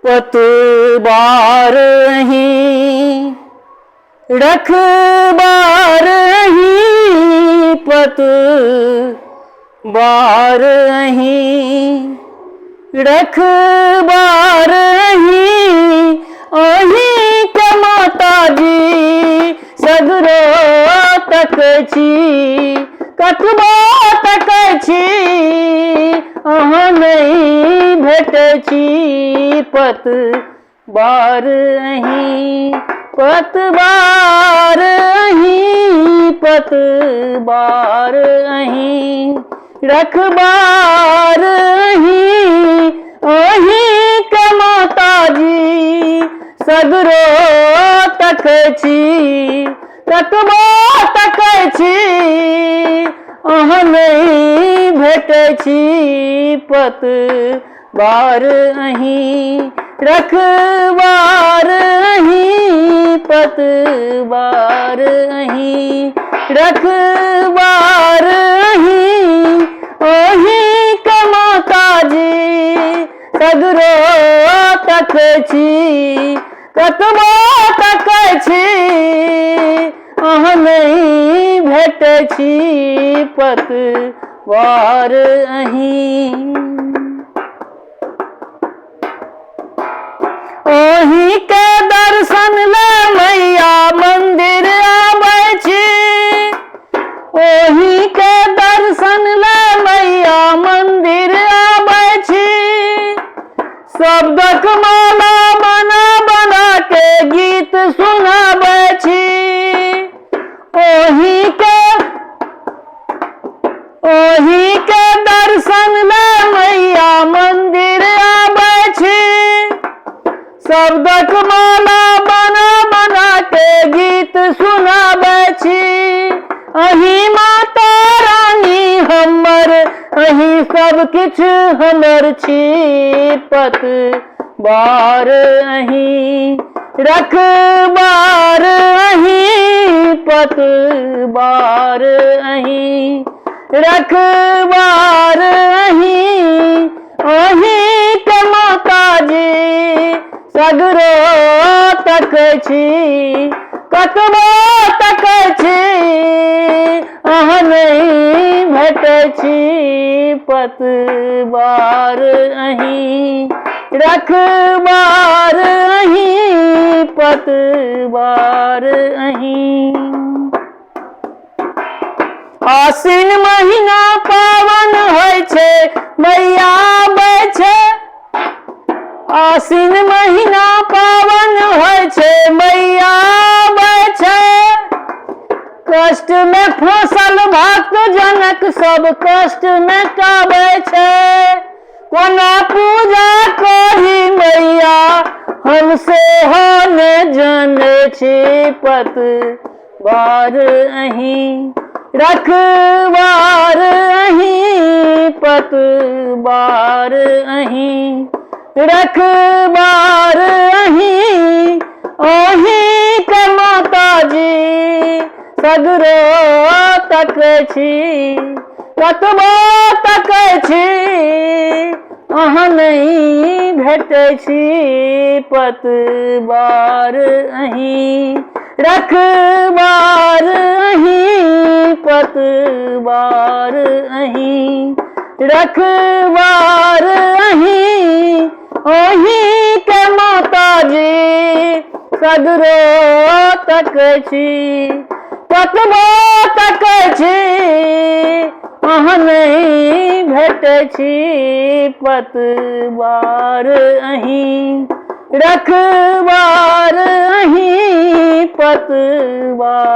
पतवार अहीं रखबार अहीं पतवार अहीं रखबार अहीं अहीं के माताजी सगरो तक छी कतबो तक छी अहाँ नहीं भेटै छी पतवार अहीं पतवार अहीं पतवार अहीं रखबार अहीं अहीं के माताजी सगरो तक छी कतबो तक छी अहाँ नहीं भेटै छी पतवार अहीं रखबार अहीं पतवार अहीं रखबार अहीं अहीं के माताजी सगरो तक छी कतबो तक छी अहाँ नहीं भेटै छी पतवार अहीं ओही के दर्शन ले मैया मंदिर आबै छी ओही के दर्शन ले मैया मंदिर आबै छी शब्दक माला बना बना के गीत सुनाबै छी ओही के दर्शन ले मैया मंदिर आबै छी शब्दक माला बना बना के गीत सुनाबै छी अहीं माता रानी हमर अहीं सब किछ हमर छी पतवार अहीं रखबार अहीं पतवार अहीं रखबार अहीं अहीं के माताजी सगरो तक छी कतबो तक छी अहाँ नहीं भेटै छी पतवार अहीं रखबार अहीं पतवार अहीं आसिन महीना पावन होइ छै मैया आबै छै आसिन महीना पावन होइ छै मैया आबै छै कष्ट में फसल भक्त जनक सब कष्ट मेटाबै छै कोना पूजा करी मैया हमसे हो ने जाने छी पतवार अहीं रखबार अहीं पतवार अहीं रखबार अहीं अहीं के माताजी सगरो तक छी कतबो तक छी अहाँ नहीं भेटै छी पतवार अहीं रखबार अहीं पतवार अहीं रखबार अहीं अहीं के माताजी सगरो तक छी कतबो तक छी अहाँ नहीं भेटै छी पतवार अहीं रखबार अहीं पतवार